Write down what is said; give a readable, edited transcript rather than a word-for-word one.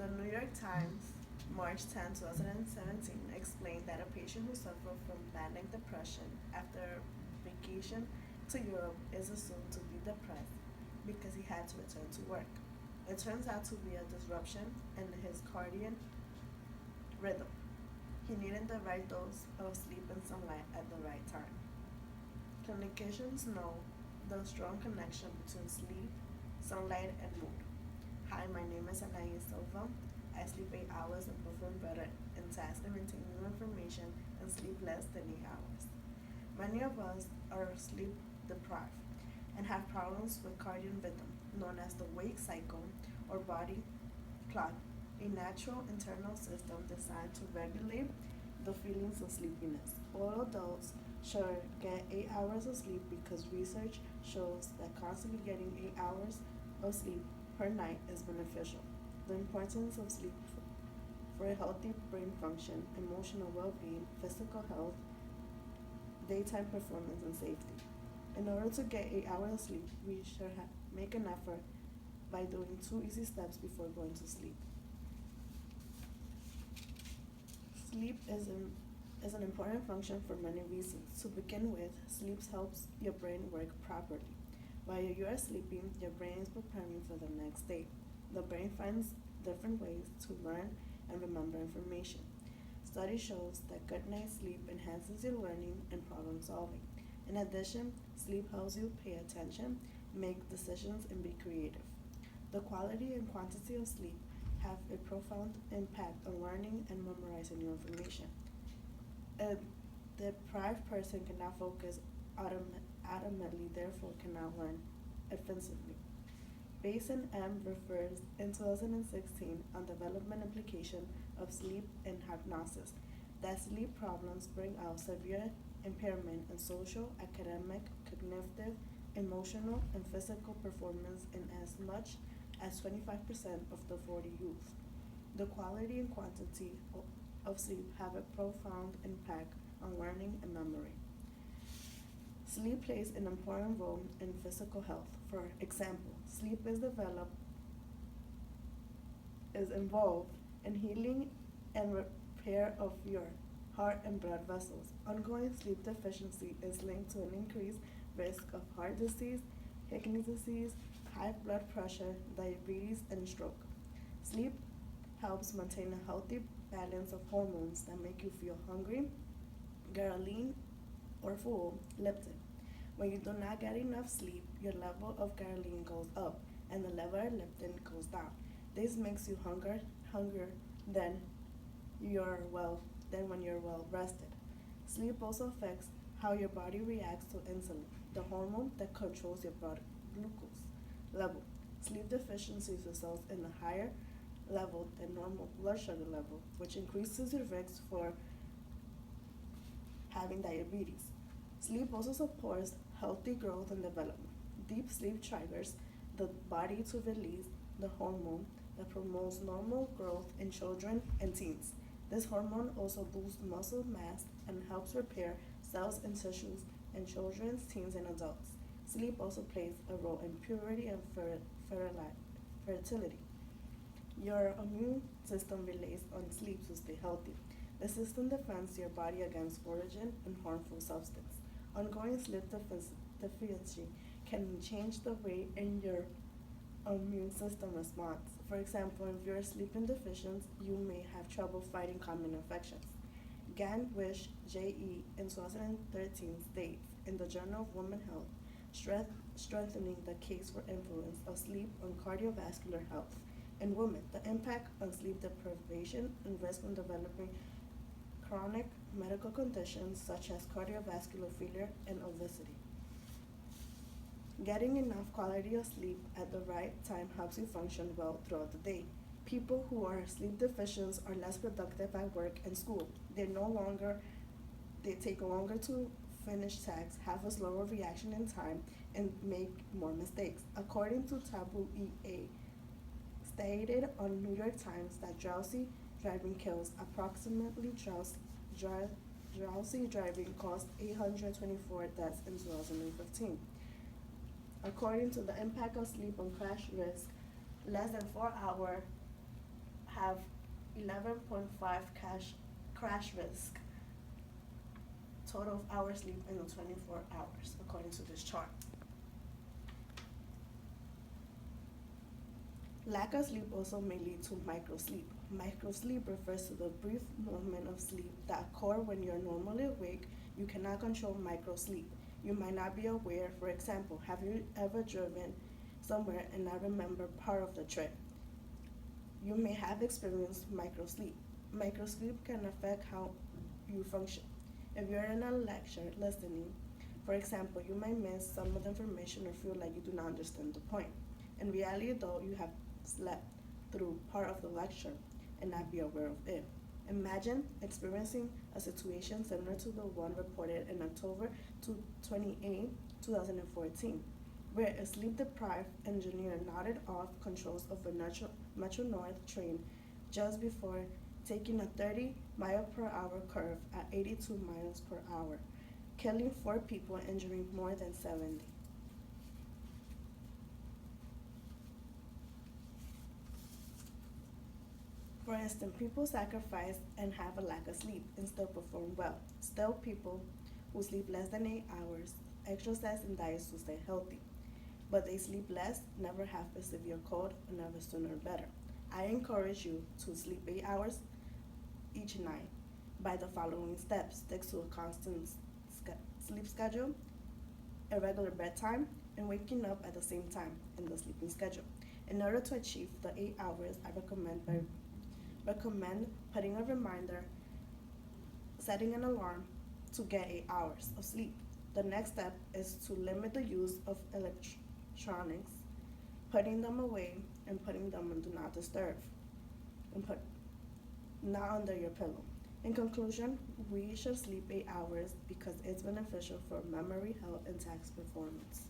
The New York Times, March 10, 2017, explained that a patient who suffered from manic depression after vacation to Europe is assumed to be depressed because he had to return to work. It turns out to be a disruption in his cardiac rhythm. He needed the right dose of sleep and sunlight at the right time. Clinicians know the strong connection between sleep, sunlight, and mood. Hi, my name is Anai Silva. I sleep 8 hours and perform better in tasks and retain new information and sleep less than 8 hours. Many of us are sleep deprived and have problems with cardiac rhythm, known as the wake cycle or body clock, a natural internal system designed to regulate the feelings of sleepiness. All adults should get 8 hours of sleep because research shows that constantly getting 8 hours of sleep per night is beneficial. The importance of sleep for a healthy brain function, emotional well being, physical health, daytime performance, and safety. In order to get 8 hours of sleep, we should make an effort by doing two easy steps before going to sleep. Sleep is an important function for many reasons. To begin with, sleep helps your brain work properly. While you are sleeping, your brain is preparing for the next day. The brain finds different ways to learn and remember information. Study shows that good night's sleep enhances your learning and problem solving. In addition, sleep helps you pay attention, make decisions, and be creative. The quality and quantity of sleep have a profound impact on learning and memorizing new information. A deprived person cannot focus automatically, therefore cannot learn offensively. Basin M refers in 2016 on development implication of sleep in hypnosis that sleep problems bring out severe impairment in social, academic, cognitive, emotional, and physical performance in as much as 25% of the 40 youth. The quality and quantity of sleep have a profound impact on learning and memory. Sleep plays an important role in physical health. For example, sleep is involved in healing and repair of your heart and blood vessels. Ongoing sleep deficiency is linked to an increased risk of heart disease, kidney disease, high blood pressure, diabetes, and stroke. Sleep helps maintain a healthy balance of hormones that make you feel hungry, ghrelin, or full, leptin. When you do not get enough sleep, your level of ghrelin goes up and the level of leptin goes down. This makes you hunger than you're well than when you're well rested. Sleep also affects how your body reacts to insulin, the hormone that controls your blood glucose level. Sleep deficiency results in a higher level than normal blood sugar level, which increases your risk for having diabetes. Sleep also supports healthy growth and development. Deep sleep triggers the body to release the hormone that promotes normal growth in children and teens. This hormone also boosts muscle mass and helps repair cells and tissues in children, teens, and adults. Sleep also plays a role in purity and fertility. Your immune system relies on sleep to stay healthy. The system defends your body against origin and harmful substance. Ongoing sleep deficiency can change the way in your immune system responds. For example, if you're sleeping deficient, you may have trouble fighting common infections. Ganwish J.E. in 2013 states in the Journal of Women Health, strengthening the case for influence of sleep on cardiovascular health in women, the impact on sleep deprivation and risk of developing chronic medical conditions such as cardiovascular failure and obesity. Getting enough quality of sleep at the right time helps you function well throughout the day. People who are sleep deficient are less productive at work and school. They take longer to finish tasks, have a slower reaction in time, and make more mistakes. According to Tabu EA, stated on New York Times that drowsy driving kills approximately drowsy driving caused 824 deaths in 2015. According to the impact of sleep on crash risk, less than 4 hours have 11.5 crash risk total of hours sleep in the 24 hours, according to this chart. Lack of sleep also may lead to microsleep. Microsleep refers to the brief moment of sleep that occur when you're normally awake. You cannot control microsleep. You might not be aware. For example, have you ever driven somewhere and not remember part of the trip? You may have experienced microsleep. Microsleep can affect how you function. If you're in a lecture listening, for example, you might miss some of the information or feel like you do not understand the point. In reality, though, you have slept through part of the lecture and not be aware of it. Imagine experiencing a situation similar to the one reported in October 28, 2014, where a sleep-deprived engineer nodded off controls of a Metro North train just before taking a 30-mile-per-hour curve at 82 miles per hour, killing 4 people and injuring more than 70. For instance, people sacrifice and have a lack of sleep and still perform well. Still, people who sleep less than 8 hours exercise and diet to stay healthy, but they sleep less, never have a severe cold, and never sooner better. I encourage you to sleep 8 hours each night by the following steps. Stick to a constant sleep schedule, a regular bedtime, and waking up at the same time in the sleeping schedule. In order to achieve the 8 hours, I recommend putting a reminder, setting an alarm to get 8 hours of sleep. The next step is to limit the use of electronics, putting them away and putting them on do not disturb and put not under your pillow. In conclusion, we should sleep 8 hours because it's beneficial for memory, health, and task performance.